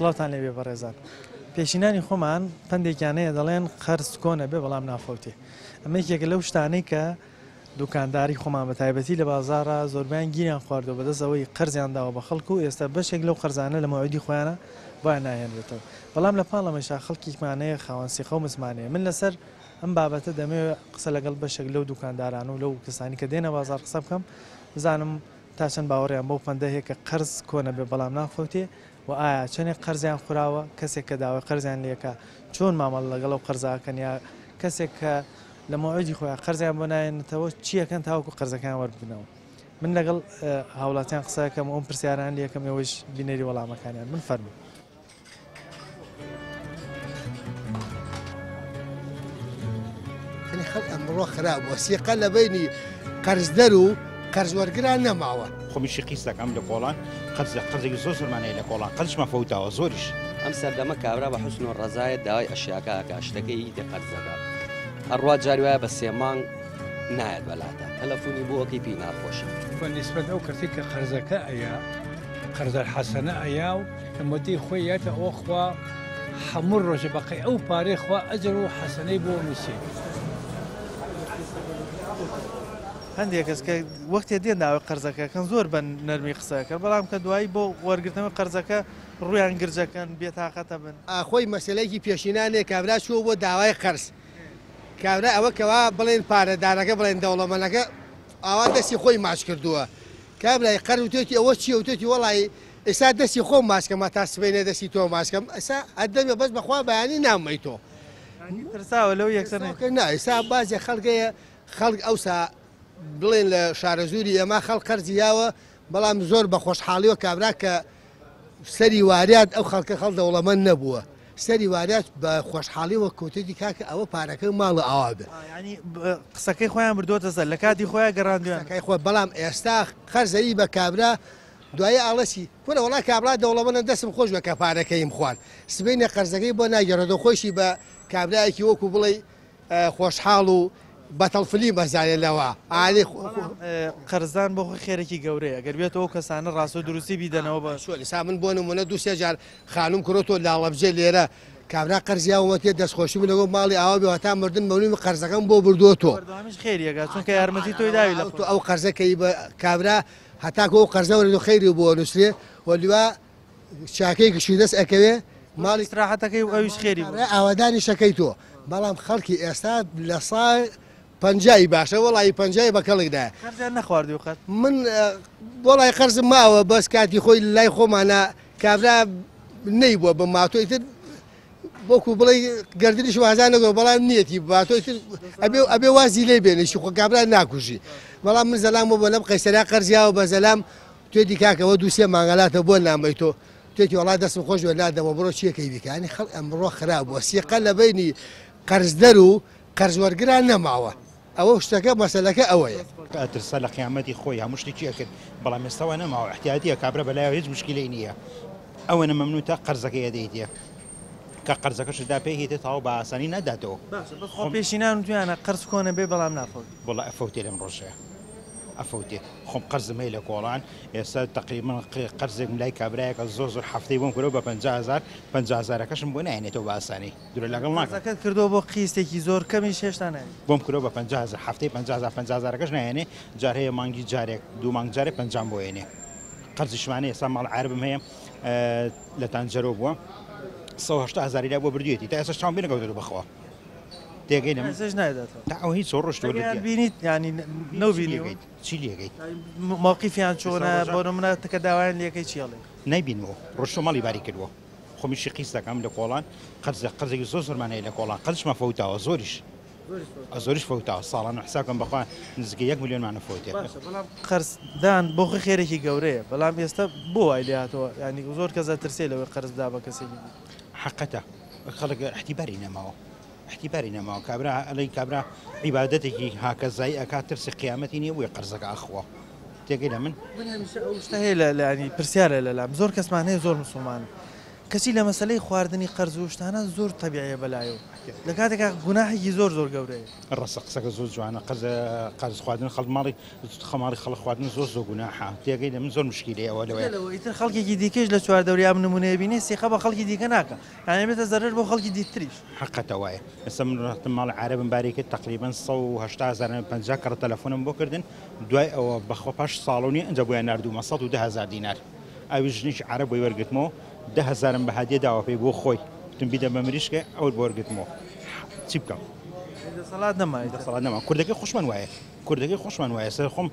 سڵاوتان لێبێ بەڕێزان. پێشینانی خۆمان پندێکیانەیە دەڵێن قەرز کۆنە بێ بەڵام نافەوتێ. ئەمە یەکێکە لەو شتانەی کە دوکانداری خۆمان بە تایبەتی لە بازارە زۆربیان گیریان خواردەوە بەدەستەوەی قەرزیان داوە بە خەڵکو و ئێستا بەشێک لەو قەرزانە لە مەوعدی خۆیانە بۆیان ناهێنرێتەوە. بەڵام لە پاڵەمەشا خەڵکیمانەیە خاوەن سیخە و مزمانەیە. من لەسەر ئەم بابەتە دەمەوێت قسە لەگەڵ بەشێک لەو دوکانداران و لەو کەسانی کە دێنە بازار قسە بکەم بزانم تا چەند باوەڕیان بەو پەندە هەیە کە قەرز کۆنە بێ بەڵام نافەوتێ و ئایا چەندێک قەرزیان خوراوە کەسێک کە داوای قەرزیان لێکە چۆن مامەڵ لەگەڵ ئەو قەرزاکەن یا کەسێک کە لە مەوعدی خۆیان قەرزیان بۆ نایەنێتەوە چیەکەن تاوەکو قەرزەکان وەربنەوە. من لەگەڵ هاوڵاتیان قسەکەم ئەوم پرسیاران لێکەم ئێوەش بینەری وەڵامەکانیان من فەرموو. خەڵک ئەمڕۆ خراپە سیقە لە بینی قەرزدەر و قەرزوەرگران نەماوە. خۆمیشی قیسەکەم لە کۆڵان قەرزێکی زۆر زۆرمانەیە لە کۆڵان قەرزمە فەوتاوە زۆریش. ئەم سەردەمە کابرا بە حوسن و ڕەزایە داوای ئەشیاکە شتەکەی قەرزەکە هەروە جاری وایە بە 3 مانگ نایەت بەلاتە تەلەفۆنی بۆ ئەوکەی پێی ناخۆشە بەنسبەت ئەو کەسی کە قەرزەکە ئەیە قەرزە حەسەنە ئەیا و لەمەدەی خۆی یاتە ئەوخوا هەموو ڕۆژە بەقی ئەو پارەی خوا ئەجر و حەسەنەی بۆ نووسێ. هەندێک کەس کە وەختێ دێن داوای قەرزەکەکەن زۆر بە نەرمی قسەکە بەڵام کە دوایی بۆ وەرگرتنەوەی قەرزەکە ڕویان گرجەکەن بێتاقەتە بن. ئاخۆی مەسلەیەکی پێشینانێک کابرا چوە بۆ داوای قەرز. کابرا ئەوە کەوا بڵێن پارەدارەکە بڵێن دەوڵەمەنەکە ئاوا دەستی خۆی ماچ کردووە. کابرای قەرز وتێتی ئەوە چییە وتێتی وەڵی ئێستا دەستی خۆم ماسکەمە تا سبەینە دەستی تۆ ماسکەم ئەسا ئەدەمێ بەس بەخوا بەیانی نامەی تۆ. ترساوە لەو یەکسەر نا ئێستا بازێ خەڵگەیە خەڵک ئەوسا بڵێن لە شارەزووری ئەمە خەڵک قەرزیاوە بەڵام زۆر بە خۆشحاڵیەوە کابرا کە سەری واریات ئەو خەڵکە خەڵ دەوڵەمەند نەبووە. سەری واریات بە خۆشحاڵیەوە کۆتێتی کاکە ئەوە پارەکە ماڵە ئاوا بێ. ینی قسەکەی خۆیان بردوۆتە سەر لە کاتی خۆیان گەڕاندوێنەکەی خۆ بەڵام ئێستا خەرزەری بە کابرا دوایە ئاڵەسی کورە وڵا کابرا دەوڵەمەندە دەستم خۆش بە کە پارەکەیم خوارد سبەینە قەرزەکەی بۆ ناگەڕێتەوە خۆشی بە کابراایەکی وەکو بڵێ خۆشحاڵ و بەتەڵفلی بەزانێتەوە ئالی قەرزدان بۆ خۆی خێرەی گەورەیە ئەگەر بێتەوە کەسانە ڕاست و دروستی بیدەنەوە بە لەسا من بۆ نمونە 2 جار خانوم کڕۆتۆ لاڵەبجێ لێرە کابرا قەرزیاوە تێ دەستخۆشی بنەوە ماڵی ئاوا بێ تا مردن مەونی قەرزەکەم بۆ بردووەتۆ خێریەکە چونکە یارمەتی تۆی داوی لە ئەو قەرزەکەی بە کابرا هەتاکە ئەو قەرزەوەری خەیری بۆ نووسێ وەلیوا چاکەی گشتی دەست ئەکەوێ ماڵی استراحەتەکەی و ئەویش خێری ئاوادانی شەکەی تۆ بەڵام خەڵکی ئێستا لە ساڵ 50 باشە وڵی 50 بە کەڵێکدا نەخواردی وقت من وڵی قەرزم ماوە بەس کاتی خۆی لای خۆمانە کابرا نەیبووە بە ماتۆی تر بۆکو بڵێ گردنیش وازان نەگۆ بەڵام نیەتی باتۆی تر ئەبێ وازی لێ بێنیشی خۆ کابرا ناکوژی بەڵام من زەلام بۆ لەم قەیسەریا قەرزیاوە بە زەلام توێتی کاکەوە 2 مانگەلاتە بۆ نامەی تۆ توێتی وڵات دەستم خۆش وێ نادەمە بڕۆ چیەکەی بیکانی خەڵ ئەمڕۆ خراپبووە سیقە لە بینی قەرزدەر و قەرزوەرگران نەماوە ئەوە شتەکە مەسەلەکە ئەوەیە ترسە لە قیامەتی خۆی هەموو شتێکیە کرد بەڵام ئێستاوە نەماوە احتیاطیە کابرا بەلایەوە هیچ مشکلەی نییە ئەوە نەمەمنوع تا قەرزەکەی ئەدەیتە کە قەرزەکەشدا پێی هێتێ تاوە بە ئاسانی نەداتەوە پێشینان تویانە قەرز کۆنە بێ بەڵام نافەوت وڵا ئەفەوتێ لەم ڕۆژەیە ئەفەوتێ خۆم قەرزمەی لە کۆڵان ئێستا تقریبا قەرزێک لای کابراایەکە زۆر هەفتەی بۆم کورەوە بە 50,000 بۆ نایێنێتەوە بە ئاسانی دوورە لەگەڵ ناکەت کردەوە بۆ قیستێکی زۆر کەمی شێشتانە بۆم کورەوە بە 50,000 هەفتەی 50,000 نایێنێ جار هەیە مانگی جارێک 2 مانگ جارێک 50 بۆ هێنێ قەرزیشمانەیە ئێستا ماڵ عەربم هەیە لە تانجەرۆ بووە 180,000 لا بۆ بردوێتی تا ئێستا شتام بێنەگەوتێت بخەوە تێگەی تا ئەو هیچ ڕۆشت بینیت ینی نەبینیت چی لێگەیت مووقیفیان چۆنە بۆ منە تکە داوایان لەکەی چیڵێ نەیبینەوە ڕۆژ ماڵی باری کردووە خۆمیشی قیسەکەم لە کۆڵان قەرزێکی زۆر زۆرمانەیە لە کۆڵان قەرزمە فەوتاوە زۆریش فەوتاوە ساڵان حسابکەم بەخوا نزیکە 1 ملیۆنمانە فەوتێت قەرزدان بۆ خۆی خێرێکی گەورەیە بەڵام ئێستا بۆ وای لێهاتەوە ینی زۆر کەس ترسێ لەوەی قەرزدا بە کەسێکی حەقەتە خەڵک احتیباری نەماوە کابرا ئەڵی کابرا عیبادەتێکی هاکەزایی ئەکات ترسی قیامەتی نییە بۆی قەرزەکە ئەخوا تێگەی لە من شتە هەیە لە ینی پرسیارە لەلام زۆر کەسمان هەیە زۆر مسلمان کەچی لە مەسلەی خواردنی قەرز و شتانە زۆر تەبیعیە بەلایەوە لە کاتێکا گوناحێکی زۆر زۆر گەورەیە ڕاستە قسەکە زۆر جوانە قەرز خواردن خەڵماڵی خەماڵی خەڵک خواردن زۆر گوناحە تێگەی من زۆر مشکلەیە ئەوە لەوەی ئیتر خەڵکێکی دیکەش لە چواردەوری ئەم نمونەیە بینێ سیخە بە خەڵکی دیکە ناکە یانێتە زەرر بۆ خەڵکی دیتریش حقەتە وایە ئێستا من ڕاتم ماڵ عارەبم بارێکە تقریبان 150 کڕ تەلەفۆنم بۆ کردن دوای ئەوە بەخۆ پاش ساڵونی ئەنج بۆیان نردومە 110,000 دینار ئەوی ژنیش عرب بۆی وەرگتمەوە 10,000 بە هەدیە داوە پێی بۆ خۆی تم بیدە بە مریشکە ئەوت بۆ وەرگتمەوە چی بکەم دەسەڵات نەما کوردەکەی خۆشمان وایە کوردەکەی خۆشمان وایە سەر خۆم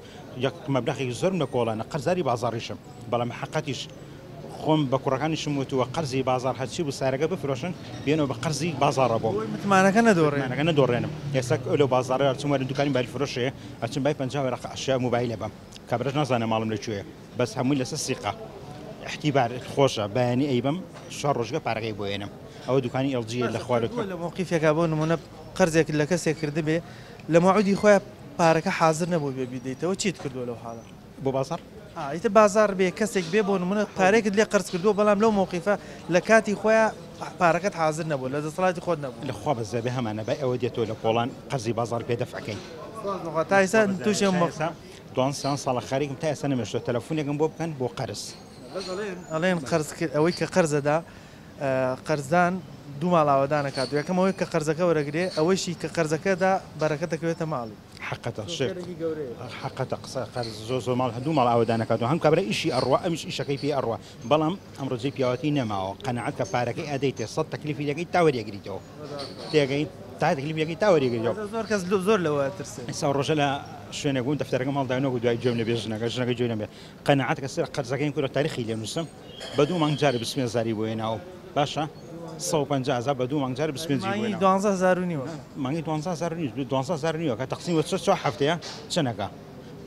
یەک مەبلەغێکی زۆرم لە کۆڵانە قەرزاری بازاڕیشم بەڵام حقەتیش خۆم بە کوڕەکانیشم وتووە قەرزی بازار هەرچی بوو سارەکە بفرۆشن بێنەوە بە قەرزی بازاڕە بۆ متمانەکە نەدۆڕێنم ئێستا لە بازاڕە هەرچم وەرە دوکانی باری فرۆشەیە هەرچم بای 50 وەرەقە ئەشیا موبایلە بەم کابرەش نازانە ماڵم لەکوێیە بەس هەمووی لەسەر سیقا احتیبار خۆشە بەیانی ئەیبم شەڕ ڕۆژگە پارەکەی بۆێنم ئەوە دوکانی LG لە خوارد لە مووقیفێکا بۆ نمونە قەرزێک لە کەسێک کرد بێ لە مەعودی خۆیان پارەکە حاضر نەبوو بێ بیدەیتەوە چیت کردووە لەو حاڵە بۆ بازار ئیتر بازار بێ کەسێک بێ بۆ نمونە پارێکت لێ قەرز کردووە بەڵام لەو مووقیفە لە کاتی خۆیان پارەکەت حاضر نەبوو لە دەسەڵاتی خۆت نەبوو لەخوا بەزەبێ هەمانە بای ئەوە دێتەوە لە پۆڵان قەرزی بازار پێدەفعەکەی تا ئێستا تووشێ دوان ساڵە خەریکم تا ئێستا نەمێشتووە تەلەفۆنێکم بۆ بکەن بۆ قەرز ئەڵێن قەرز ئەوەی کە قەرزەدا قەرزدان دوو ماڵاوەدانە کات یەکەمەوەی کە قەرزەکە وەرەگرێ ئەوەیشی کە قەرزەکەدا بەرەکە دەکەوێتە ماڵی حقەتە حقەتە قسە قەرز زۆر ماڵ هەدوو ماڵ ئاوەدانەکاتەوە هەم کابرا ئیشی ئەڕوا ئەمیش ئیشەکەی پێی ئەڕوا بەڵام ئەم ڕۆژەی پیاوەتی نەماوە قەنەعەت کە پارەکەی ئەدەیتێ 100 تەکلیفی دەکەیت تاوەریەگریتەوە تێگەی تا تەکلیفەکەی تاوەریەگریتەوە زۆر کەس زۆر لەوە ترسێ ئێستا ڕۆژە لە شوێنێک بوون دەفتەرەکە ماڵداینەوە دوای جێم لەبێ ژنەکە جوێ نەبێ قەنەعەت کە سەر قەرزەکەی کورە تاریخی لێ نووسم بە دوو مانگ جارێ 20,000 بۆ هێناوە باشە 150,000 بە دوو مانگ جارێ 20,000 12,000 نیوە مانگی 12,000 نیوە کە تەقسیم وە چ هەفتەیە چەنەکە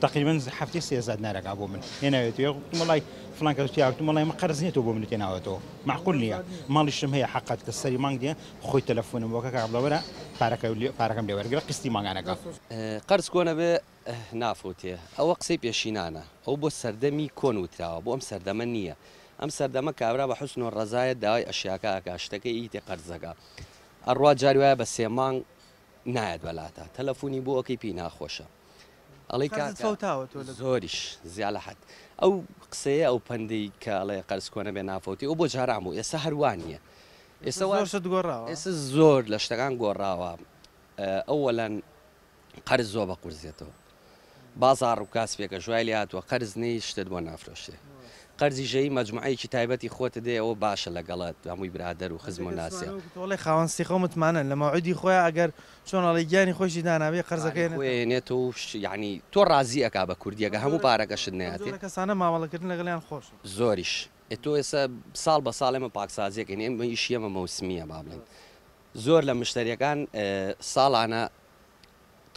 تقریبا هەفتەی 3,000 نارەکە بۆ من هێناوێتەوە وڵای فلان کەوتیاوتم وڵای مە قەرز نیێتەوە بۆ من تێناوێتەوە معقول نییە ماڵیشم هەیە حقەت کە سەری مانگ دێ خۆی تەلەفۆنم بۆکە کابلەوەرە پارەکەم لێ وەرگرە قستی ماگانەکە قەرز کۆنە بێ نافوتێ ئەوە قسەی پێشینانە ئەو بۆ سەردەمی کۆن وتراوە بۆ ئەم سەردەمە نییە ئەم سەردەمە کابرا بە حوسن و ڕەزایەت داوای ئەشیاکە ئاکاشتەکەی ئیتێ قەرزەکە ئەڕوا جاری وایە بە 3 مانگ نایەت بەلاتە تەلەفۆنی بۆ ئەوکەی پێی ناخۆشە ئەڵی زۆریش زیاد لە حەد ئەو قسەیە ئەو پەندەی کە ئەڵێ قەرز کۆنە بێ نافۆتی ئەو بۆ جارام بوو ئێستا هەروانیە ئێستا زۆر لە شتەکان گۆڕاوە ئەوەلەن قەرز زۆر بە قورزێتەوە بازار و کاسپێکە ژوای لێ هاتووە قەرز نەی شتت بۆ نافرۆشتێ قەرزی ژەی مەجموعەیەکی تایبەتی خۆتە دێ ئەوە باشە لەگەڵت هەمووی برادەر و خزم و ناسیە تۆڵی خاوەن سیخە متمانن لە مەعودی خۆیان ئەگەر چۆنەڵی گیانی خۆشی دانابێ قەرزەکەیێنێت و ینی تۆ ڕازی ئەکا بە کوردیەکە هەموو پارەکەشت نێتێ کەسانە مامەڵەکردن لەگەڵیان خۆش زۆریش تۆ ئێستا ساڵ بە ساڵێمە پاکسازیەکەین ئێمە ئیشیەمە مەوسمیە با بڵێن زۆر لە مشتریەکان ساڵانە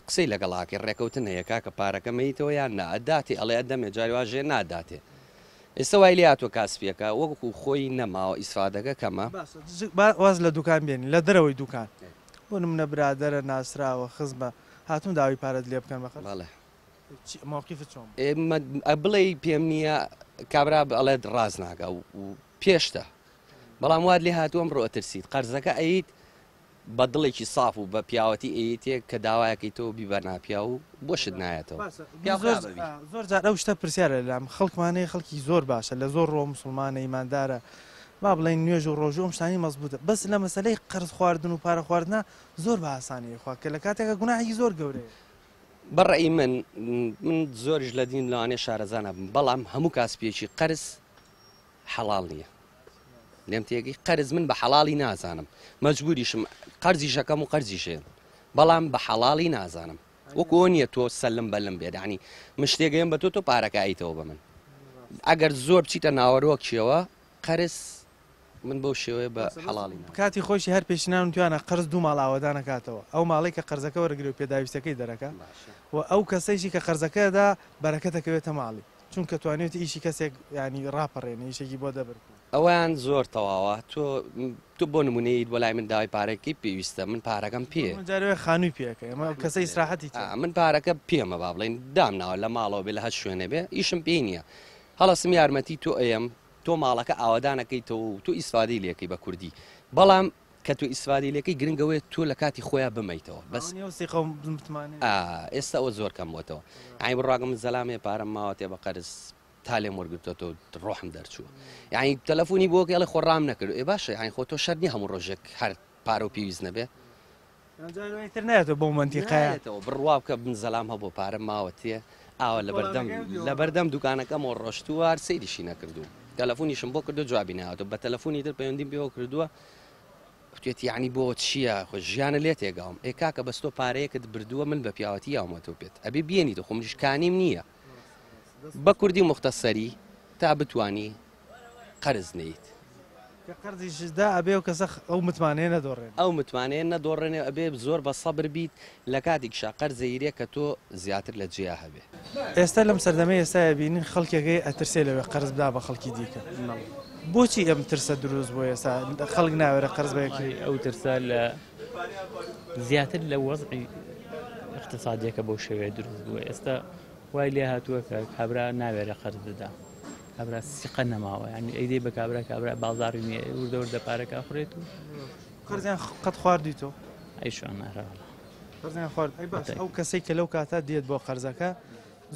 قسەی لەگەڵاکە ڕێکەوتن هەیەکا کە پارەکە مەیتەوە یان نەداتی ئەڵێ ئەدەمێ جاری واژێ ناداتێ ئێستا وای لێ هاتووە کاسپیەکە وەکو خۆی نەماوە ئیسفادەکە کەمە واز لە دوکان بێنی لە دەرەوەی دوکان بۆ منە برادەرە ناسراوە خزمە هاتون داوای پارەت لێ بکەن بەخەر بەڵێ موقیفت چۆن بڵێ پێم نییە کابرا ئەڵێت ڕاز ناکە و پێشتە بەڵام واد لێ هاتووەم ڕۆ ئەترسیت قەرزەکە ئەیت بە دڵێکی ساف و بە پیاوەتی ئەیتێک کە داوایەکەی تۆ بیبەر ناپیا و بۆشت نایەتەوە زۆر جار ئەو شتە پرسیارە لەم خەڵکمانەیە خەڵکی زۆر باشە لە زۆر ڕۆ مسلمانە ئیماندارە با بڵێن نوێژ و ڕۆژۆم شتانی مەزبوطە بەس لە مەسلەی قەرز خواردن و پارە خواردنە زۆر بە ئاسانیە خوا کە لە کاتێکە گوناحی زۆر گەورەیە بەڕێی من زۆریش لە دین لەوانێ شارەزانە بم بەڵام هەموو کاسپێکی قەرز حەڵاڵ نییە لێم تێگەی قەرز من بە حەڵاڵی نازانم مەجبوریشم قەرزی شەکەم و قەرزیشێن بەڵام بە حەڵاڵی نازانم وەکو نییە تۆ سەلم بەلم بێت عنی من شتێگەیم بە تۆ پارەکە ئەیتەوە بە من ئەگەر زۆر بچیتە ناوەڕۆکیەوە قەرز من بەو شێوەیە بە حەڵاڵی کاتی خۆشی هەر پێشینان توانە قەرز دوو ماڵ ئاوەدانەکاتەوە ئەو ماڵی کە قەرزەکە وەرەگرێ و پێداویستەکەی دەرەکە و ئەو کەسەیشی کە قەرزەکەدا بەرەکە دەکەوێتە ماڵی چونکە توانێت ئیشی کەسێک ینی ڕاپەڕێنە ئیشێکی بۆ دەبر ئەویان زۆر تەواوە تۆ بۆ نمونەیت بۆ لای من داوای پارێکی پێویستە من پارەکەم پێ جارێ خانووی پێەکە ئەمە کەسە ئیسراحەتی من پارەکە پێمە با بڵێن دامناوە لە ماڵەوە بێ لە هەر شوێنە بێ ئیشم پێی نییە هەڵەسم یارمەتی تۆ ئەم تۆ ماڵەکە ئاوادانەکەیتەوە و تۆ ئیسفادەی لەکەی بە کوردی بەڵام کە تۆ ئیسفادەی لەکەی گرنگەوەی تۆ لە کاتی خۆیان بمەیتەوە بەس ئێستا ئەوە زۆر کەموەتەوە ئای بڕاگەم زەلامێ پارەم ماوە تێ بە قەرز تا لێم وەرگرتۆ ڕۆحم دەرچووە یعنی تەلەفۆنی بۆ گەڵی خۆڕام نەکرد ێ باشە یعنی خۆ تۆ شەرنی هەموو ڕۆژێک هەر پارە و پێویست نەبێ نێتەوە بۆ منتیقایەتەوە بڕوا بکە بن زەلام هەبوو پارەم ماوە تێ ئاوە لە بەردەم دوکانەکەمەوە ڕۆشتووە سەیریشی نەکردو تەلەفۆنیشم بۆ کردو جوابی نهاتەوە بە تەلەفۆنی تر پەیوەندیم پێوە کردووە وتێت یعنی بۆ چییە خۆ ژیانە لێ تێگاوم ئێ کاکە بەستۆ پارەیەکت بردووە من بە پیاوەتی یاومەتەوە پێت ئەبێ بێنیتە خۆمشکانیم نییە بە کوردی مختصەری تا بتانی قەرز نیت قەرزیشدا ئەبێ و کەسە ئەو متمانەیە نەدۆڕێن ئەو متمانەیە نەدۆڕێنێ ئەبێ زۆر بە سەبر بیت لە کاتێکشا قەرزەیرێ کە تۆ زیاتر لە جیا هەبێ ئێستا لەم سەردەمە ئێستا بینین خەڵکێکی ئەترسێ لەوێ قەرز بدا بە خەڵکی دیکە بۆچی ئەم ترسە دروست بۆ ئێستا خەڵک ناوێرە قەرز بەیەکی ئەو ترسە لە زیاتر لە وەزعی اقتصادیەکە بۆ شێوەیە دروست بووە ئێستا وای لێ هاتووە کە کابرا ناوێرە قەرز بدا کابرا سیقە نەماوە ینی ئەیدەی بە کابرا کابرا بازاڕی نییە وردە وردە پارەکە خوڕێت و قەرزیان قەت خواردیتەوە ئەیشان ناراوە قەرزیان خوارد ئەو کەسێک کە لەو کاتە دێت بۆ قەرزەکە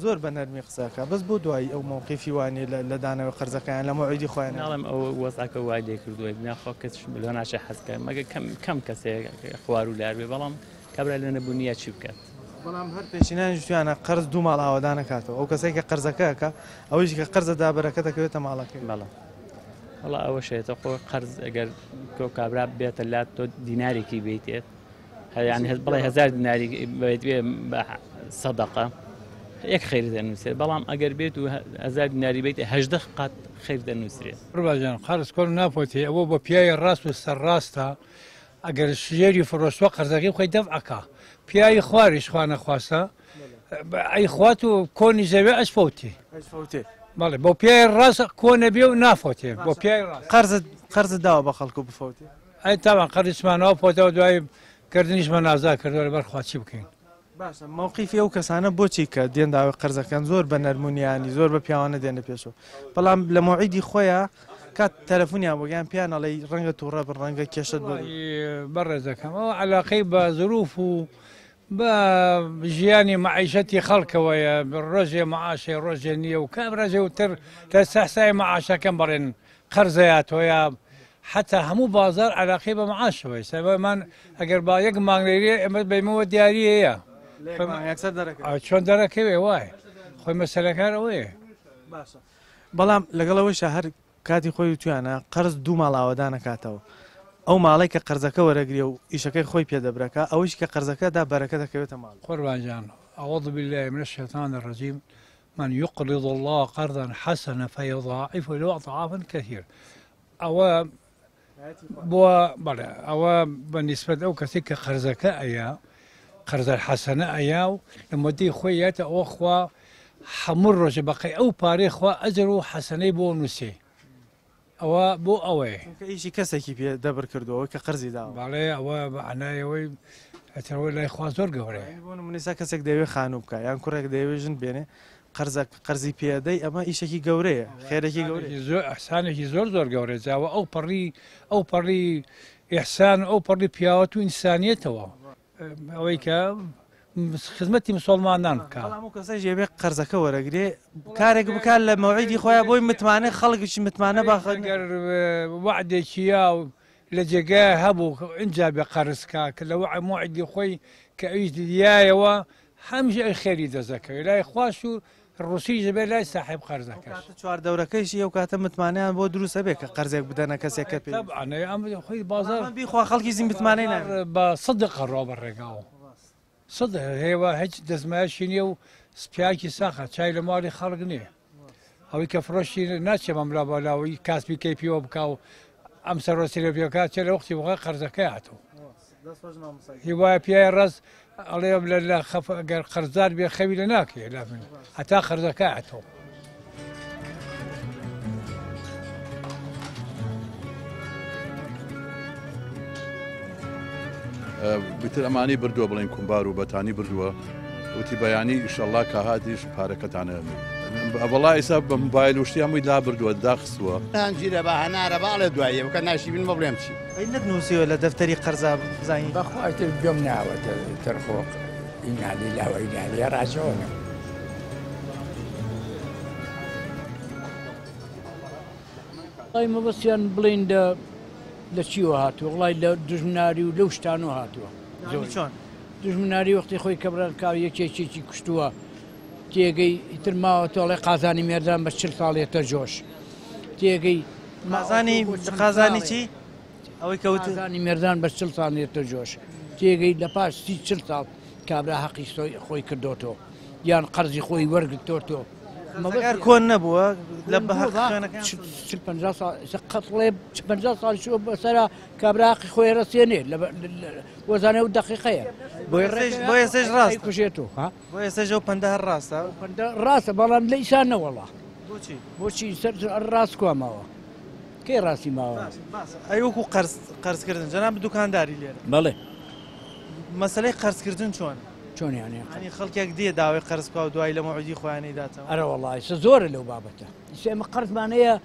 زۆر بە نەرمی قسەکە بەس بۆ دوایی ئەو مووقیفی وانێ لە دانەوە قەرزەکەیان لە مەوعیدی خۆیان ناڵم ئەو وەزعکە وای لێ کردووە ناخۆ کەسش لە ناشە حەزکە مەگە کەم کەسێک خوار و لار بێ بەڵام کابرا لە نەبوونیە چی بکات بەڵام هەر پێشینانی توانە قەرز دوو ماڵ ئاوادان نکاتەوە ئەو کەسێک کە قەرزەکەکە ئەوەی کە قەرزە دابەرەکە دەکەوێتە ماڵەکەی بەڵام وڵا ئەوە شێتە خۆ قەرز ئەگەر تۆ کابرا بێتە لات تۆ دینارێکی بیتێت هەیان بڵێ 1000 دیناری بێت بە سەدەقە یەک خێر دەنووسێت بەڵام ئەگەر بێت و 1000 دیناری بیت 18 قات خێر دەنووسرێت ڕباجان قەرز کۆن ناپۆتی ئەوە بە پیای ڕاست و سەرڕاستە ئەگەر شێری فرۆشتوە قەرزەکەی خۆی دەفعەکە پیای خواریش خوا نەخواستە ئەی خوات و کۆنی زەوێ ئەسفەوتی بەڵێ بۆ پیای ڕاست کۆنە بێ و نافۆتێ بۆ پیای قەرز داوە بە خەڵکو بفەوتی ئەی تاوان قەرزمانەوە پۆتەوە دوای کردنیشمە نازا کردوە لەبەر خواچی بکەین باشە مووقیفی ئەو کەسانە بۆچی کە دێنداوە قەرزەکان زۆر بە نەرمونیانی زۆر بە پیاوانە دێنە پێشەوە بەڵام لە مەوعیدی خۆیان کات تەلەفۆنیان بۆگیان پیانەڵی ڕەنگە تووڕە بە ڕەنگە کێشت بەڕێزەکەم ئەو علاقەی بە ظروف و بە ژیانی معیشەتی خەڵکەوەیە ڕۆژێ معاشێ ڕۆژێ نییە و کابراژێ وتر لە سەحسای معاشەکەم بڕێن قەرزەیاتۆیە حتا هەموو بازار علاقەی بە معاشەوەی سەبەمان ئەگەر با یەک مانگلێریە ئەمە بەیمەوە دیاریەیە چۆن دەرەکەوێ وای خۆی مەسەلەکان ئەوەیە بەڵام لەگەڵەوەیشە هەر کاتی خۆی توانە قەرز دوو ماڵ ئاوادان نکاتەوە ئەو ماڵی کە قەرزەکە وەرەگری و ئیشەکەی خۆی پێدەبرەکە ئەوەش کە قەرزەکەدا بەرەکە دەکەوێتە ماڵ قوربانجان أعوذ بالله من الشيطان الرجيم من يقرض الله قرضا حسنا فيضاعفه له أضعافا كثيرة أو أو بالنسبة له كثير قرضك أيا قرض الحسنة أيا لما دي خويات أو أخوة حمر بقي أو باري أخوة أجروا حسني بونسي أو بو أوي كأيشي كسكي بيه دبر كردو كە قەرزی داوە باڵێ ئەوە بەعنایەوەی ئەتەوەی لای خوا زۆر گەورەیە بۆ منیسا کەسێک دەوێت خانوو بکە یان کوڕێک دەوێژن بێنێ قەرزی پێدەی ئەمە ئیشێکی گەورەیە خێرەی گەورەی زۆر ئەحسانێکی زۆر گەورەی جاوە ئەو پەڕی ئیحسان ئەو پەڕی پیاوەت و ئینسانیەتەوە ئەوەی کە خزمەتی مسلمانان بکە کەسە ژێبێ قەرزەکە وەرەگرێ کارێک بکات لە مەوعیدی خۆیان بۆی متمانە خەڵکیشی متمانە باخەگەر وعدێکییا و لە جێگای هەبوو ئینجا بێ قەرزکە کە لە موعدی خۆی کە ئەویش دیایەوە هەمیشە ئەی خێری دەزەکەوێت لای خواش و ڕوسی دەبێت لای ساحب قەرزەکە چوار دەورەکەیشی ئەو کاتە متمانیان بۆ دروستە بێت کە قەرزێک بدەنە کەسێکە پێ ئەم خۆی بازار بیخوا خەڵکی متمانەی بە سەدقە ڕۆ بەڕێگاوە سەد هێوە هیچ دەزمایشی نییە و سپیاکی ساخە چای لە ماڵی خەڵک نییە ئەوەی کە فرۆشتی ناچێ مەملا بالاوی کاسبی کەیپیەوە بکە و ئەم سەرۆسی لە پێکات چێ لە وەختی وەڵای قەرزەکەی هاتوو هیوایە پیای ڕاست ئەڵێم لە خەفەگەر قەرزدار بێ خەوی لە ناکێ لا من هەتا قەرزەکەی هاتەوە بتر ئەمانی بردووە بڵێن کومبار و بەتانی بردووە وتی بەیانی ئیشەڵڵا کە هاتیش پارەکەتانە بەڵا ئێستا بە موبایل وشتی هەمووی لا بردووە داخستووە هەنجیرە بە هەنارە باڵێ دوایە بکە ناشی بن بڵێم چی ئەی نەتنووسیوە لە دەفتەری قەرزا بزانین بەخواتر گوێم ناوەتە تەرخۆق ئینالی لاوەی نالیە ڕاجەوەنە وڵای مەبەستیان بڵین لە چیوە هاتووە وڵای لە دژمناری و لەو شتانەوە هاتووە چۆن دژمناری وەختی خۆی کەبران کاو یەکێکێکی کوشتووە تێگەی ئیتر ماوە تۆڵێ قازانی مێردان بە 40 ساڵێتە جۆش تێگەی قازانی چی؟ ئەوەی کەوت قازانی مێردان بە 40 ساڵێتە جۆش تێگەی لە پاش 40 ساڵ کابرا حەقی خۆی کردوتەوە یان قەرزی خۆی وەرگرتۆتەوە مەگەر کۆن نەبووە لە بەهەق قەڵێ 50 ساڵ شووە بەسەرا کابراقی خۆی ڕستێنێ وەزانێ و دقیقەیە بۆ ێسش ڕاست کوژێتەوە بۆ ێسەژە و پەندە هەر ڕاستە ڕاستە بەڵام لە ئیسانەوەڵا بۆچی بۆچی ڕاست کواماوە کەی ڕاستی ماوە ئەی وەکو قەرزکردن جەناب دوکانداری لێرە بەڵێ مەسلەی قەرزکردن چۆن چۆنیانێ ینی خەڵکێک دێ داوای قەرز بکە و دوای لە مەعودی خۆیانەی داتەوە ئەرە وەڵی زۆرە لەو بابەتە ئێمە قەرزمانەیە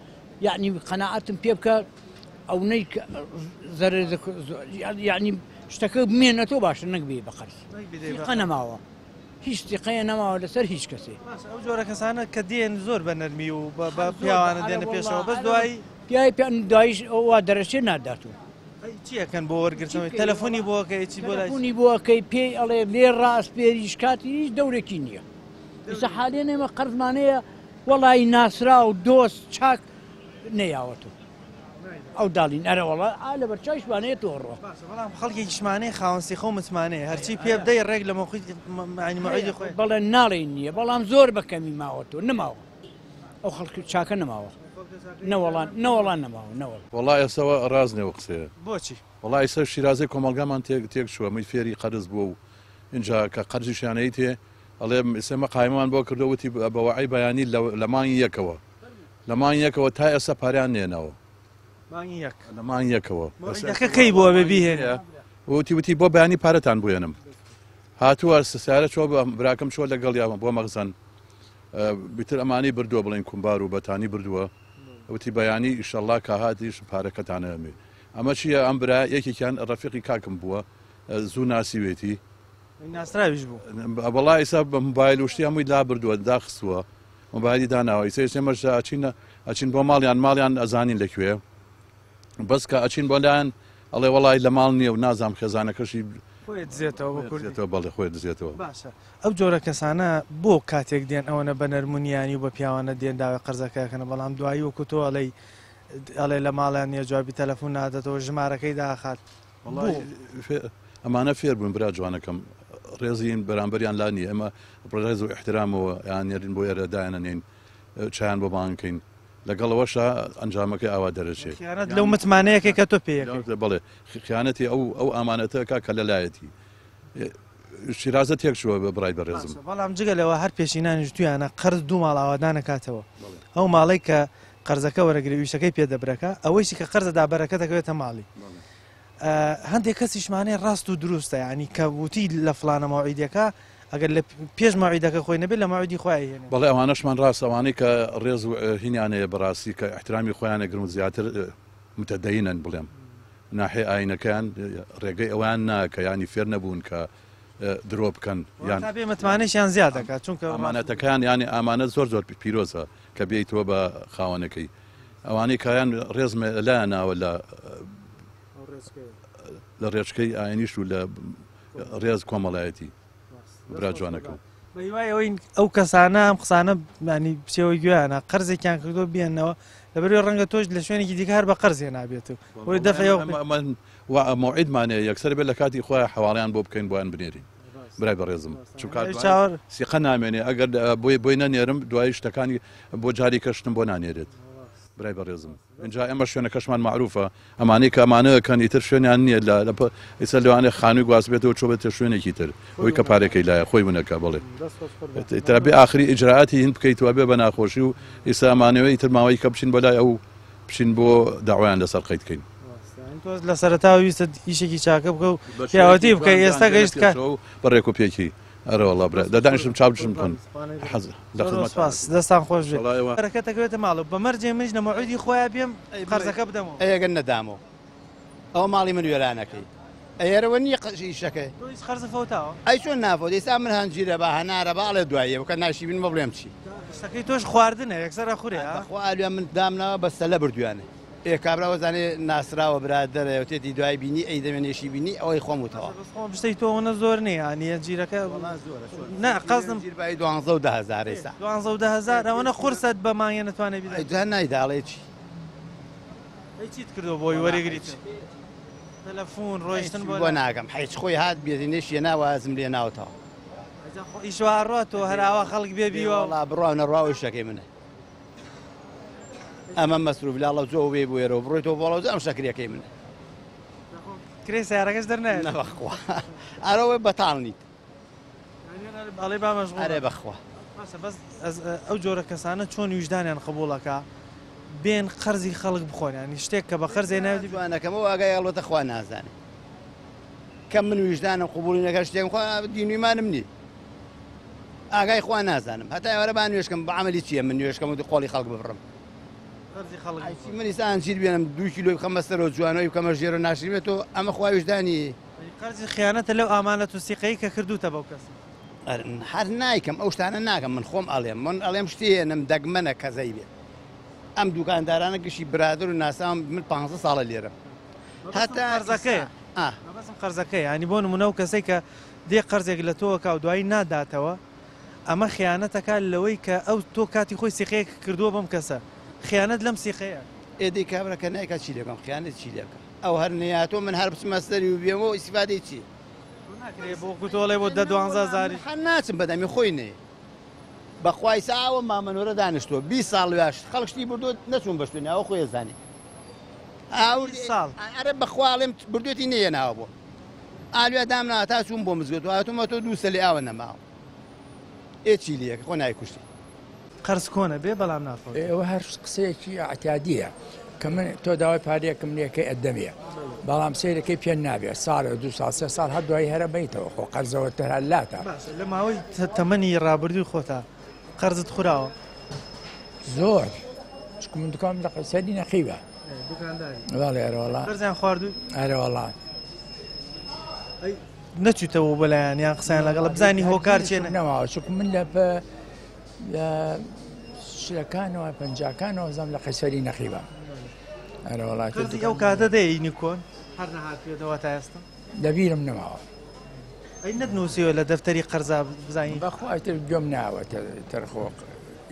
یعنی قەناعەتم پێ بکە ئەو نەی زەرێ یعنی شتەکە بمێنێتەوە باشە نەکبێ بە قەرز قە نەماوە هیچ تیقەیە نەماوە لەسەر هیچ کەسێ ئەو جۆرە کەسانە کە دێن زۆر بە نەرمی و بە پیاوانە دێنە پێشەوە بەس دوایی پیاوی پێیان دوایش ئەووا دەرەچێ ناداتوە چیەکەن بۆ وەرگرتنەوەی تەلەفۆنی بۆکەی چی بۆ تەلەفۆنی بۆکەی پێی ئەڵێ لێ ڕاست پێریش کاتی هیچ دەورێکی نییە ئێستا حالێن ئێمە قەرزمانەیە وەڵی ناسرا و دۆست چاک نەیاوەتەوە ئەو داڵین ئەرە وڵا لە بەرچاویشمانەیە تۆڕەوە بەڵام خەڵکێکیشمانەی خاوەنسیخە و متمانەیە هەرچی پێ بدەی ڕێک لە مەخۆی خۆی بەڵێ ناڵێ نییە بەڵام زۆر بەکەمی ماوەتەوە نەماوە ئەو خەڵک چاکە نەماوە نەوەڵان نەماوە نەوەڵ وڵای ئێستەوە ڕازنێوە قسەیە بۆچی وڵای ئێستا شیرازەی کۆمەلگامان تێک شووە می فێری قەرز بووە و اینجا کە قەرزیشیانەی تێ ئەڵێ ئێسێمە قایمان بۆ کردەوەتی بەوەعی بەیانی لە مانگی یەکەوە لە مانگی یەکەوە تا ئێستا پاریان نێنەوە لە مانگی یەکەوە کەی بووە ببیهێنە وتی بۆ بەیانی پارەتان بێنم هاتووە سیارە چۆ براکەم چۆ لەگەڵ یاوە بۆ مەغزەن بیتر ئەمانی بردووە بڵین کومبار و بەتانی بردووە وتی بەیانی ئیشەڵا کە هاتیش پارەکەتانەمێ ئەمە چییە ئەم برا یەکێکیان ڕەفیقی کاکم بووە زوو ناسیوێتی ناسراویش بوو بەڵا ئێستا بە موبایل وشتی هەمووی لا بردووە داخستووە موبایلی داناوە ئێمەش ئەچین بۆ ماڵیان ئەزانین لەکوێ بەس کە ئەچین بۆ لایەن ئەڵێ وڵی لە ماڵ نییە و نازام خێزانەکەشی بەڵێ خۆی دزێتەوە باشە ئەو جۆرە کەسانە بۆ کاتێک دێن ئەوەنە بە نەرمونیانی و بە پیاوانە دێن داوای قەرزەکەکەنە بەڵام دوایی وەکو تۆ ئەڵێ لە ماڵیان نیە جوابی تەلەفۆن نادەتەوە ژمارەکەی داخات ئەمانە فێر بوون برا جوانەکەم ڕێزین بەرامبەریان لا نیە ئەمە ڕێز و احترامەوە یان نێرین بۆ ئێرەدایەنەنین چیان بۆ بانکەین لەگەڵەوەشە ئەنجامەکەی ئاوا دەرەچێت لەو متمانەیەکێ کە تۆ پێ بڵێ خیانەتی ئەو ئامانەتەکە کە لەلایەتی شیرازە تێک شووە بە بڕای بەڕێزم بەڵام جگەلەوە هەر پێشینانی تویانە قەرز دوو ماڵ ئاوادان نکاتەوە ئەو ماڵی کە قەرزەکە وەرەگری ویشەکەی پێدەبرەکە ئەوەیشی کە قەرزەدا بەرەکە دەکەوێتە ماڵی هەندێک کەسیشمانەیە ڕاست و دروستە ینی کە وتی لە فلانە ماوعیدەکە ئەگەر لە پێش ماوعیدەکە خۆی نەبێت لە ماوعیدی خۆی هێنێ بەڵێ ئەوانەشمان ڕاست ئەوانەی کە ڕێز و هینیانەیە بەڕاستی کە احترامی خۆیانە گرم زیاتر متەدەینن بڵێم ناحێ ئاینەکەیان ڕێگەی ئەویان ناکە ینی فێر نەبوون کە درۆ بکەن یان بێ متمانەیان زیاد دەکات چونکە ئەمانەتەکان ینی ئامانەت زۆر پیرۆزە کە بێیتەوە بە خاوەنەکەی ئەوانەی کایان ڕێزمە لایە ناوە لە ڕێچکەی ئاینیش و لە ڕێز کۆمەڵایەتی برا جوانەکە بەیوایەوەی ئەو کەسانە ئەم قسانە ینی پچەوەی گویانە قەرزێکیان کردو بێنەوە لەبەر ڕەنگە تۆش لە شوێنێکی دیکە هەر بە قەرزێ نابێت و بۆی دەفەیە مەوعیدمانەیە یەکسەر بێت لە کاتی خۆیان حواڵیان بۆ بکەین بۆیان بنێرین برای بەڕێزم سیقە نامێنێ ئەگەر بۆی نەنێرم دوای شتەکانی بۆ جاری کەشتم بۆ نانێرێت برای بەڕێزم اینجا ئێمە شوێنەکەشمان معروفە ئەمانەی کە ئەمانەکەن ئیتر شوێنیان نییە ئێستا لەوانێ خانووی گواز بێتەوە چۆ بێتە شوێنێکی تر ئەوی کە پارێکەی لایە خۆی بوونەکە بڵێ ترابێ ئاخری ئیجراعاتی هین بکەیتەوە بێ بە ناخۆشی و ئێستا ئەمانەوەی تر ماوەی کە بچین بە لای ئەو بچین بۆ داوایان لەسەر قەید بکەین لە سەرەتا ویستە ئیشێکی چاکە بکە و پیاوەتی بکە ئێستا گەیشت بەڕێک و پێکی ئەرە وڵا برا دەدانیشتم چاوشم بکەن دەستان خۆش بەرەکەتەکەوێتە ماڵەوە بەمەرجێ منش نەمەعودی خۆیان بێم قەرزەکە بدەمەوە ئەگەن نەدامەوە ئەو ماڵی من وێرانەکەی ئەێرەوە نییە قەشیشەکەی خەرز فەوتاوە ئەی چۆن نافۆ ئێستا من هەنجیرە بە هەنارە باڵێ دوایە بکە ناشی بین بڵێم چی شتەکەی تۆش خواردنە یەکسەر خورێ ئالوان من دامنەوە بەستە لە بردویانە کابراوە زانێ ناسراوە برادەرە تێتی دوای بینی ئەی دەمێنێشی بینی ئەوەی خۆموتەوە شتەی تۆەوە زۆر نییە نیە جیرەکە نه قەزم جیربای 12,000 ئێستا 12,000 ئەوەنە قورسەت بە مانگە نتوانێت بیدات جان نایداڵێ چی چیت کردو بۆی وەرەگریت تەلەفۆن ڕۆیشتن بۆ ناگەم هیچ خۆی هات بێزینێشیە ناوازم لێ ناوتەوە ئیشوارڕاتەوە هەراوە خەڵک بێبیوە بڕاونە ڕاوی شەکەی منە ئەمە مەسروف لاڵە زۆ وێ بێرەوە بڕۆیتەوە بۆڵەوە ئەم شەکرەکەی منە کرێ سیارەکەش دەرنێت نەبەخوا ئەرەوەی بەتاڵ نیت ئەڵێ بامەژ ئەرێ بەخوا بەس ئەو جۆرە کەسانە چۆن ویژدانیان قبوڵەکە بێن قەرزی خەڵک بخۆن ینی شتێک کە بە خەرزێ ناوی جوانەکەمەوە ئاگای ئەڵۆتە خوا نازانێ کەم من ویژدانم قبولی نەکە شتێک خوا دینویمانم نی ئاگای خوا نازانم هەتا ئێوارە با نوێشکەم بە عەمەلی چییە من نوێشکەم و قۆڵی خەڵک ببڕم من ئێستا چیر بێنم 2 کیلۆی بخەمە سەرەوە جوانەوەی بکەمە ژێرە ناشرێتەوە ئەمە خوا ویژدانی قەرزی خیانەتە لەو ئامانەت و سیقەی کە کردوتە بەو کەس هەر نایکەم ئەو شتانە ناکەم من خۆم ئەڵێم من ئەڵێم شتێنم دەگمەنە کەزەی بێت ئەم دوکاندارانە گشتی برادر و ناسام من 15 ساڵە لێرە هەتا قەرزەکەی قەرزەکەی ینی بۆ نمونە و کەسەی کە دێ قەرزێک لە تۆوەکە و دوایی ناداتەوە ئەمە خیانەتەکە لەوەی کە ئەو تۆ کاتی خۆی سیقەیەک کردووە بەم کەسە خیانەت لەم سیقەیە ئێدەی کابرەکە نایکات چی لەکەم خیانەت چی لەکە ئەو هەر نەیاتۆ من هەر بچمە سەری و بێمەوە ئیسیفادەی چی بۆ کوتۆڵێ بۆ 12,000 هەر ناچم بەدەمی خۆی نێ بەخوای ساوە مامەنۆرە دانیشتۆ 20 ساڵ وێش خەڵکشتی بردو نەچوون بەشتێنی ئەوە خۆی زانێ ساڵ ئەرە بەخواڵێم بردوێتی نەیە ناوە بۆ ئالوێ دامنا تا چوون بۆ مزگەوت و هاتوومە تۆ 2 سەلی ئاوە نەماوە ئێچی لەکە خۆ نایکوشتی قەرز کۆنە بێ بەڵام نافۆت ئێوە هەر قسەیەکی ئاعتیادیە کە من تۆ داوای پارەیەکم لێکەی ئەدەمێ بەڵام سیرەکەی پێ نابێت ساڵە 2 ساڵ 3 ساڵ هەر دوای هەرە بیتەوە خۆ قەرزەوە تەرا لاتە لە ماوەی تەمەنی ڕابردووی خۆتە قەرزت خوراوە زۆر چکو من دوکانم لە قەیسەری نەخیوە بەڵێ ئەرەوەڵا قەرزیان خواردووی ئەرەوەڵا نەچووتەوە بەلایەن یان قسەیان لەگەڵ بزانی هۆکار چێنە نەماوە چکو من لە شلەکانەوە پەنجاکانەوە زەم لە قەیسەری نەخیوە ئەرەوەڵا ئەو کاتە دەیەینی کۆن هەر نەهاتوێتەوە تا ئێستا لەبیرم نەماوە ئەی نەتنووسیوە لە دەفتەری قەرزا بزانین بەخوای تر گوێم ناوەتە تەرخۆق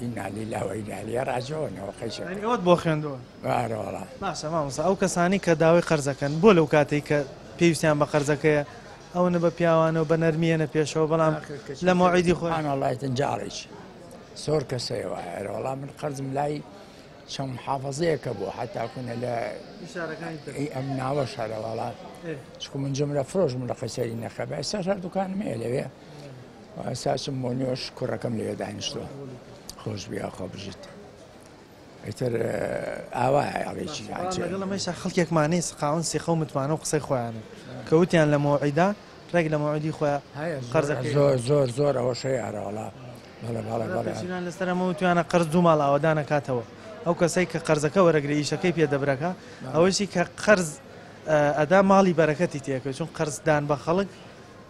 ئینالی لاوەی نالی ڕاجەوەنەوە قەیشەکە ئەوت بۆ خوێندووە ئەرەوەڵا باشە مامۆستا ئەو کەسانی کە داوای قەرزەکەن بۆ لەو کاتێک کە پێویستیان بە قەرزەکەیە ئەوە بە پیاوانەوە بە نەرمیێنە پێشەوە بەڵام لە مۆعیدی خۆیان وڵایەتن جاڕێکی زۆر کەسەیەوە ئەرەوەڵا من قەرزم لای چەند محافەزەیەکە بوو حتاکوونە لە ئەم ناوە شارەوەڵا چکو من جملە فرۆژ من لە قەیسەری نەخە بە ئێستا شار دوکانمەیە لەوێ ئەساسم بۆ نوێش کوڕەکەم لەوێ دانیشتووە خۆش بیا خۆ بژیت ئیتر ئاوایە ئاڵێکی لەگەڵەمەیشا خەڵکێکمانەی سقاون سیخە و متمانە و قسەی خۆیانە کەوتیان لە مۆعیدا ڕێک لە مۆعیدی خۆیان قەرزەکەی زۆر زۆر ئەوە شەی ئارەوەڵا بەڵێ لەسەرەمە توانە قەرز دوو ماڵ ئاوەدا نەکاتەوە ئەو کەسەی کە قەرزەکە وەرەگری ئیشەکەی پێدەبرەکە ئەوەشی کە قەرز ئەدا ماڵی بەرەکەتی تێکە چون قەرزدان بە خەڵک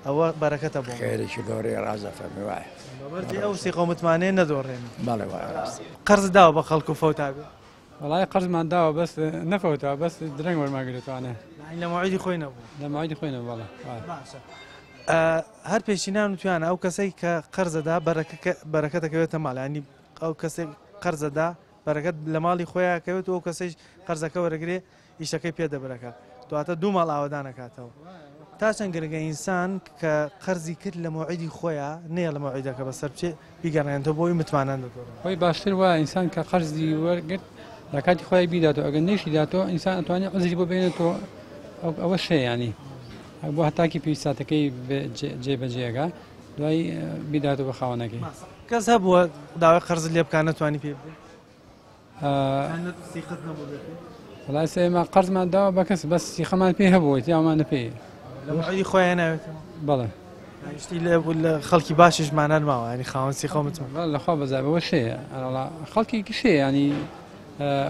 ئەوە بەرەکەتە بۆ خێرێکی گەورەی ڕازە فەرمی وایە ئەو سیقە متمانەیە نەدۆڕێن بەڵێ وایە قەرز داوە بە خەڵک و فەوتا بێ وڵای قەرزمان داوە بەس نەفەوتەوە بەس درەنگ وەرماگرێتوانێ لە مۆعیدی خۆی نەبوو لە مۆعیدی خۆی نەبوو بەڵێ هەر پێشینان وتوانە ئەو کەسەی کە قەرزەدا بەرەکەتەکەوێتە ماڵ ینی ئەو کەسێک قەرزەدا بەرەکەت لە ماڵی خۆیان کەوێت ئەو کەسەی قەرزەکە وەرەگرێ ئیشەکەی پێدەبرەکە دواتە دوو ماڵ ئاوەدا نەکاتەوە تا چەند گرنگە ئینسان کە قەرزی کرد لە مۆعیدی خۆیان نەیە لە مۆعیدەکە بەسەر بچێ بیگەڕێنێتەوە بۆی متمانەن دەدۆڕێن خۆی باشتر وایە ئینسان کە قەرزی وەرگرت لە کاتی خۆی بیداتەوە ئەگەر نەیشی داتەوە ئینسان ئەتوانێت عەزری بۆ بێنێتەوە ئەوە شەیە ینی بۆ هەتاکی پێویستاتەکەی جێبەجێگا دوای بیداتەوە بە خاوەنەکەی کەس هەبووە داوای قەرز لێ بکات نەتوانی پێ وڵای سێمە قەرزمان داوە بە کەس بەس سیخەمان پێ هەبووە یامانە پێ لە مۆعیدی خۆیان ناوێت بەڵێ شتی لە خەڵکی باشیشمانان ماوە ینی خاوەن سیخەو متمانە لەخوا بەزای ئەوە شەیە خەڵکی شێ ینی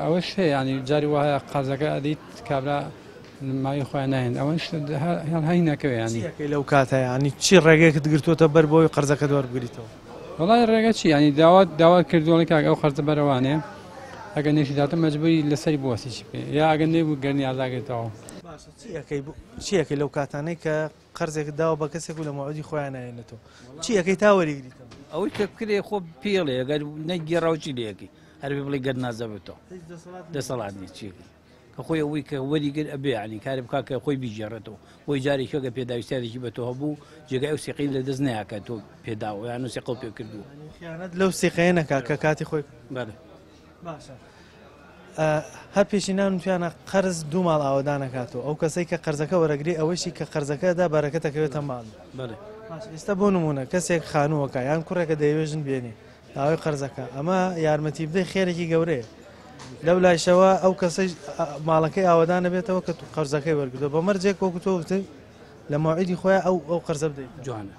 ئەوە شێ ینی جاری وایە قازەکە ئەدەیت کابرا ماوی خۆیان ناهێن ئەوە هەڵهی نەکەوێ ینی لەو کاتە ینی چی ڕێگەیەکت گرتووەتە بەر بۆی قەرزەکە دووەربگریتەوە وڵای ڕێگە چی ینی داوا کردوڵی کاک ئەو قەرزە بەرەوانێ ئەگەر نێشی داتە مەجبوری لەسەری بوەسیی پێ یا ئەگەر نێبوو گەرنی ئازاگرێتەوە چیەکەی لەو کاتانەی کە قەرزێک داوە بە کەسێک و لە مەعودی خۆیان نایێنێتەوە چیەکەی تا وەریگریتەوە ئەوەی کە بکرێ خۆ پێڵێ ئەگەر نەگێڕاوچی لەیەکی هەربێ بڵێ گەر نازەبێتەوە دەسەڵات نیە چیەکەی کە خۆی ئەوەی کە وەریگر ئەبێ عنی کارێ بکات کە خۆی بیژێڕێتەوە بۆی جارێک کە پێداویستێکی بە تۆ هەبوو جێگای ئەو سیقی لە دەست نایکە تۆ پێداوە یان سیقڵ پێ کردووە خیانەت لەو سیقەیە نەکا کە کاتی خۆی بەڵێ باشە هەر پێشینان توانە قەرز دوو ماڵ ئاوەدا نکاتەوە ئەو کەسەی کە قەرزەکە وەرەگری ئەوەشی کە قەرزەکەدا بەرەکەتەکەوێتە ماڵ ئێستا بۆ نمونە کەسێک خانووەکە یان کوڕێکە دەیوێژن بێنێ داوای قەرزەکە ئەمە یارمەتی بدەی خێرێکی گەورەیە لەو لایشەوە ئەو کەسەی ماڵەکەی ئاوەدانە بێتەوە کە قەرزەکەی وەرگتەوە بە مەرجێک وەکو تۆ لە مەعیدی خۆیان ئەو قەرزە بدەیت جوانە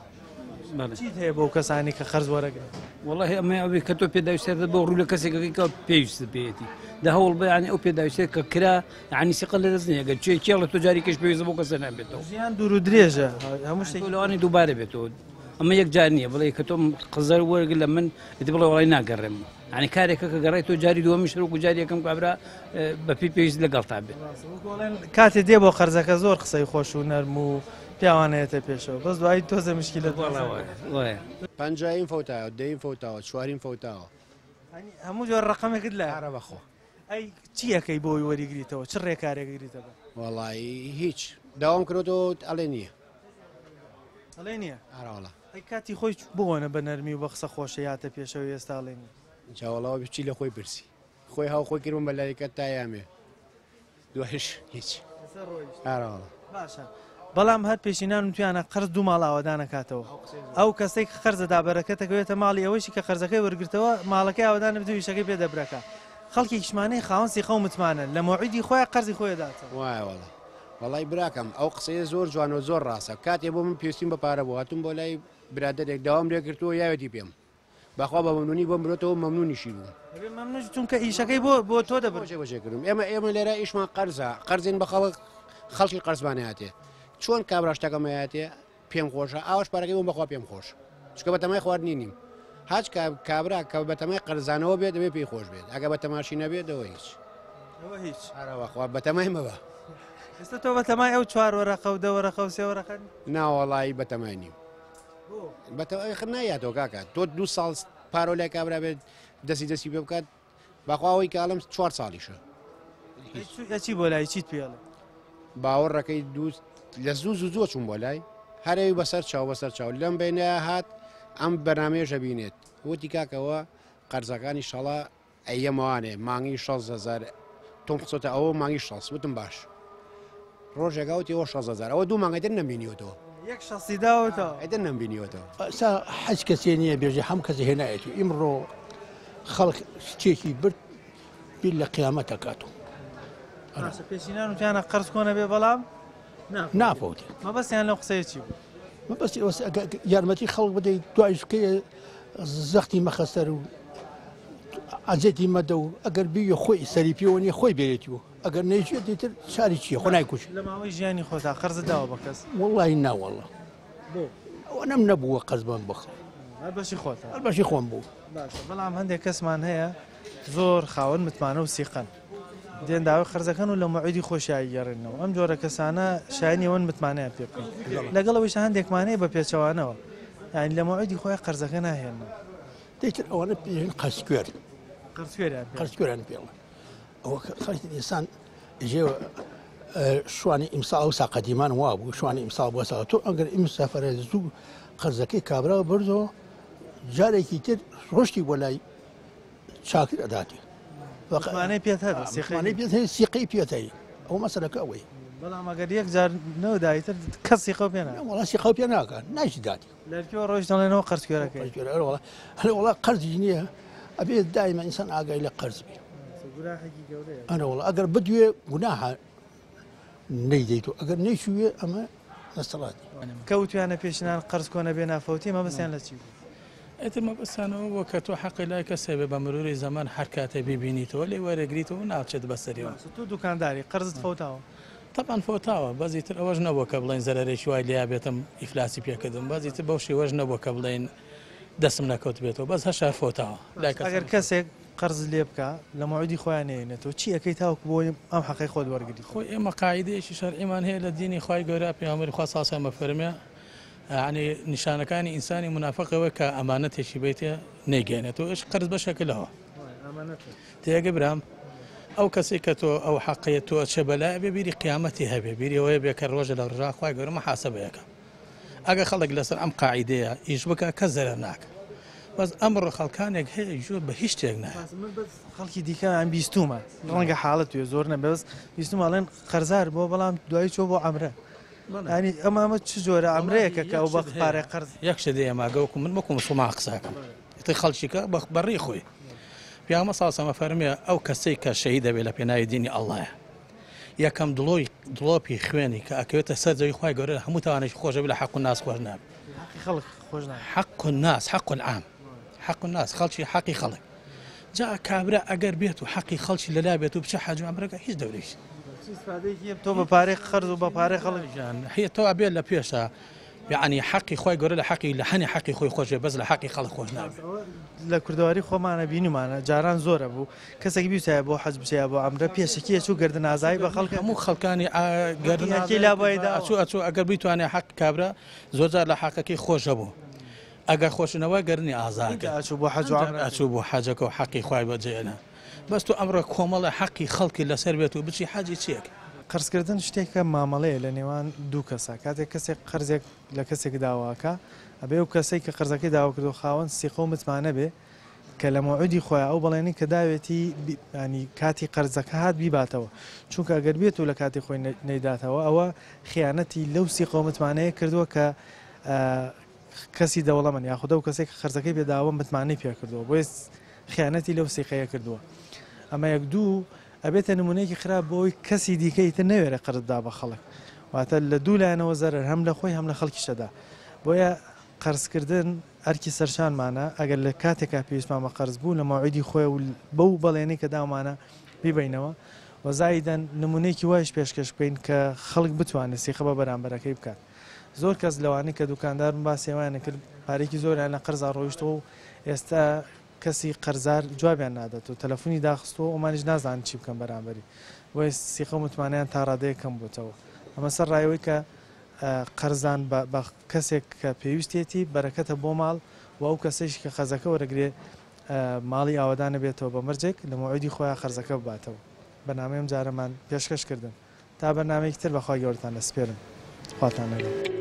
چیت هەیە بۆ کەسانی کە قەرز وەرەگرن وڵی ئەمە ئەوێ کە تۆ پێداویستێتە بۆ ڕوو لە کەسێکەکەی کە پێویستە پێێتی دا هەوڵ بەیانی ئەو پێداویستێت کە کرا عنی سیقل لە دەست نیەگەر چێ لە تۆ جاری کەش پێویستە بۆ کەسە نابێتەوە ژیان دوور و درێژە هەموو شتێک لەوانی دووبارە بێتەوە ئەمە یەک جار نییە بڵێ کە تۆ قزەر وەرگ لە من دە بڵێ وڵی ناگەڕێم عنی کارێکە کە گەڕێت تۆ جاری دووەمی شەرک و جاری یەکەم کابرا بەپی پێویست لەگەڵ تا بێت کاتێ دێ بۆ قەرزەکە زۆر قسەی خۆش و نەرم و پیاوانەیەتە پێشەوە بەس دوایی تۆزە مشکلت پەنجایم فەوتاوە دەیم فەوتاوە چواریم فەوتاوە هەموو جۆر ڕقەمێکت لە هەرە بەخۆ ئەی چیەکەی بۆی وەریگریتەوە چ ڕێکارێک گریتەوە وەڵی هیچ داوام کردەوە ئەڵێ نییە ئەڵێ نییە هەراوەڵە ئەی کاتی خۆی بۆنە بە نەرمی و بە قسە خۆشە یاتە پێشەوە ئێستا ئەڵێنی جاوەڵاوە بچی لە خۆی برسی خۆی هاو خۆی کردم بە لایەکە تایامێ دوهش هیچ هەراوەڵە باشە بەڵام هەر پێشینان توانە قەرز دوو ماڵ ئاوەدا نکاتەوە ئەو کەسێک قەرزەدا بەرەکەتەکەوێتە ماڵی ئەوەشی کە قەرزەکەی وەرگرتەوە ماڵەکەی ئاوەدانە بدو ویشەکەی پێ دەبرەکە خەڵکی کشمانەی خاوەن سیخە و متمانە لە مەعیدی خۆیان قەرزی خۆی داتەوە وایە وەڵی براکەم ئەو قسەیە زۆر جوانەوە زۆر ڕاستە کاتێ بۆ من پێویستیم بە پارە بۆ هاتوم بۆ لای برادێک داوام لێکردووە یاوێتی پێم بەخوا بە مەمنونی بۆم مرۆتەوە مەمنونیشی بوو مەمنون کە ئیشەکەی بۆ تۆ دەبڕێکردم ئێمە لێرە ئیشمان قەرزە قەرزین بە خەڵکی قەرزبانەهاتێ چۆن کابراشتەکەمەهاتێ پێم خۆشە ئاوش پارەکەی بۆم بەخوا پێم خۆش چکە بە تەمای خواردنی نیم هاچ کابرا کە بە تەمای قەرزانەوە بێت دەبێ پێی خۆش بێت ئەگە بە تەماشی نەبێت دەوە هیچ هەرەوەخوا بە تەمای مەوە ئێستا تۆ بە تەمای ئەو چوار وەرەقە و دەوەرەقە و سێوەرەقە ناوەڵایی بە تەمای نیم خ نایاتەوە کاکە تۆ 2 ساڵ پارۆ لای کابرا بێت دەستی پێ بکات بەخواەوەی کە ئەڵم 4 ساڵیشە چی بۆ لای چیت پێڵێ باوەڕەکەی لە زوو چوون بۆ لای هەرەوی بەسەر چاو لەم بینە هات ئەم بەنامێژە بینێت وتی کاکەوە قەرزەکانی شەڵا ئەیەمەوانێ مانگی 6,000 تۆم قسۆتە ئەوە مانگی 6 وتم باش ڕۆژێکاوتیەوە 6,000 ئەوە دوو مانگەدر نەبینیوەوە یەک شخصی داوەتەوە ئەدە نەبینیوەتەوە حەج کەسێ نییە بێژێ هەم کەسی هێنایەت و ئیمڕۆ خەڵک شتێکی برد بیر لە قیامەت دەکاتەوە پێشینان وتیانە قەرز کۆنە بێ بەڵام نافەوتی مەبەستیان لەو قسەیە چی بوو مەبەستی یارمەتی خەڵک بدەیت دوایشکەیە زەختی مەخەسەر و ئەجێتی مەدە و ئەگەر بیە خۆی سەری پێوە نیە خۆی بێتیوە ئەگەر نەیچێت دیتر شاری چییە خۆ نایکوش لە ماوەی ژیانی خۆتا قەرز داوە بە کەس وڵی ناوەڵە ئەوە نەم نەبووە قەرزبان بخ بەشی خۆتە بەشی خۆم بوو بەڵام هەندێک کەسمان هەیە زۆر خاوەن متمانە و سیقەن دێن داوای قەرزەکەن و لە مەعیدی خۆشایی گەڕێنەوە ئەم جۆرە کەسانە شایانی ئەوەن متمانەیان پێ بکەین لەگەڵەوەیش هەندێکمانەیە بە پێچەوانەوە یعنی لە مەعیدی خۆی قەرزەکە ناهێنەوە دیتر ئەوانە پێژن قەرزکوێر قەرزکوێریان پێڵە ئەوە خەڵکی ئێسان ژێوە شوانی ئیمساڵ و ساقەدیمان وا بوو شوانی ئیمساڵ بۆ ساڵ تۆ ئەگەر ئیمسافرە زوو قەرزەکەی کابراوە بردەوە جارێکی تر ڕۆشتی بۆ لای چاکر ئەداتی وەقمانەی پێت هەدا سیقەی پێتەی ئەو مەسەلەکە ئەوەی بەڵام ئەگەر یەک جار نەودایتر کەس سیقە پێ وڵا سیقە پێ ناکات نایشی داتی لەرکیەوە ڕۆژ دەڵێنەوە قەرزکوێرەکەی وڵا قەرزی نییە ئەبێت دایمە ئینسان ئاگای لە قەرز بێ ئەنە وڵا ئەگەر بدوێ گوناها نەیدەیت و ئەگەر نەیشوێ ئەمە دەسەڵاتی کەوتویانە پێشنان قرس کۆنە بێ نافەوتی مەبەستیان لە چی ئێتر مەبەستانەوە وە کە تۆ حەقی لای کەسێ بێ بە مروری زەمان هەر کاتێ بیبینیتەوە لێ وەرەگریتەوە ناوچێت بەسەریەوە تۆ دوکانداری قرزت فەوتاوە طبعاً فۆتاوە بەزیتر ئەوەش نەبووە کە بڵێن زەرەرێکی وای لیا بێتم ئیفلاسی پێکردم بەزیتر بەو شێوەش نەبووە کە بڵێن دەستم نەکەوت بێتەوە بەس هەشار فۆتاوە ئەگەر کەسێک قرز لێ بکە لە موعودی خۆیان نێنێتەوە چی ئەەکەی تاوەکو بۆی ئەم حەقی خۆت وەرگری خۆی ئێمە قاعدەیەکی شەرعیمان هەیە لە دینی خی گەورە پێغەمبەری خوا ساسە مەفەرمێ یعنی نیشانەکانی ئینسانی منافقەوە کە ئەمانەتێکی بیتێ نەیگەێنێتەوە ئەش قرز بەشەکە لەوە تێگە برام ئەو کەسی کە تۆ ئەو حەقەیە تۆ چە بەلای بێ بیری قیامەتی هەبێ بیری ئەوەیە بێکە ڕۆژە لە ڕژا خی گەورە محاسبەیەەکە ئەگە خەڵک لەسەر ئەم قاعدەیە ئیش بکە کە زەرەر ناکە بەس ئەمڕۆ خەڵکانێک هەیە ژوور بە هیچ شتێک نایە خەڵکی دیکە ئەم بیستومە ڕەنگە حاڵەت توێ زۆر نەبێز بیستومەڵێن قەرزار بۆ بەڵام دوایی چۆ بۆ ئەمرە ینی ئەمامە چ جۆرە ئەمرەیەکە کە ئەو بە پارێ قەرز یەک شت ئێماگەوەکو من وەکو مسڵمان قساکەم تی خەڵکیکە بەڕێی خۆی پیامە ساسەمە فەرمێ ئەو کەسەی کە شەهید دەبێت لە پێناوی دینی ئەڵڵایە یەکەم دڵۆپی خوێنی کە ئەکەوێتە سەر زەوی خی گەورە هەموو تاوانێکی خۆش بێت لە حەق و ناس خۆش نابێت حەق الناس حەق العام حەق الناس خەڵکی حەقی خەڵک جا کابرا ئەگەر بێت و حەقی خەڵکی لەلا بێت و بچە حەج و عومرەکە هیچ دەورێک تۆ بە پارەی قەرز و بە پارەی خەڵکیان هي تۆ ئەبێت لە پێشە یعنی حەقی خۆی گەورە لە حەقی لە هەنی حەقی خۆی خۆش بەس لە حەقی خەڵک خۆش نابێت لە کوردەواری خۆمانە بینیمانە جاران زۆرە بوو کەسێک بیوتایە بۆ حەج بچێ بۆ ئەمرە پێشکی چوو گردن ئازایی بە خەڵک هەموو خەڵکانی گردنکی لا بۆیدا ئەچوو ئەگەر بیتوانێت حەق کابرا زۆرجار لە حەقەکەی خۆشە بوو ئەگەر خۆشنەوە گەرنی ئازاکە ئەچوو بۆ حەج ئەچوو بۆ حەجەکە و حەقی خوای بەجێنە بەس تو ئەمڕۆ کۆمەڵە حەقی خەڵکی لەسەر بێت و بچی حەجی چیەک قرسکردن شتێکە مامەڵەیە لە نێوان دوو کەسە کاتێک کەسێک قەرزێک لە کەسێک داواکە ئەبێ و کەسێک کە قەرزەکەی داوا کردو خاوەن سیقە و متمانە بێ کە لە موعودی خۆیان ئەو بەڵێنی کە داوێتی ینی کاتی قەرزەکە هات بیباتەوە چونکە ئەگەر بێت و لە کاتی خۆی نەیداتەوە ئەوە خیانەتی لەو سیقە و متمانەیە کردووە کە کەسی دەوڵەمەند یاخودە و کەسێک قەرزەکەی بێداوە متمانەی پێ کردووە بۆی خیانەتی لەو سیقەیە کردووە ئەمە یەک دوو ئەبێتە نمونەیەکی خراپ بۆی کەسی دیکەیتە نەوێرە قەرزدا بە خەڵک واتە لە دوو لایەنەوە زەرەر هەم لە خۆی هەم لە خەڵکیشەدا بۆیە قەرزکردن ئەرکی سەرشانمانە ئەگەر لە کاتێکا پێویستمان بە قەرز بوو لە ماوعیدی خۆی و بەو بەڵێنەی کە دامانە بیبینەوە وەزایدەن نمونەیەکی وایش پێشکەش بکەین کە خەڵک بتوانێت سیخە بە بەرامبەرەکەی بکات زۆر کەس لەوانەی کە دوکاندار باسیێوانە کرد پارێکی زۆریان لە قەرزا ڕۆیشتەوە و ئێستا کەسی قەرزار جوابیان نادات و تەلەفۆنی داخستەوە ئەمانیش نازان چی بکەم بەرامبەری وی سیخە متمانیان تا ڕادەیە کەم بووتەوە ئەمە سەر ڕایەوەی کە قەرزان بە کەسێک کە پێویستێتی بەرەکەتە بۆ ماڵ و ئەو کەسێکی کە قەرزەکە وەرەگرێ ماڵی ئاوادانە بێتەوە بە مەرجێک لە موعودی خۆیان قەرزەکە بباتەوە بەنامەیەم جارەمان پێشکەش کردن تا بەنامەیەکی تر بەخوا گەورتان دەسپێرم خواتان لەگەڵ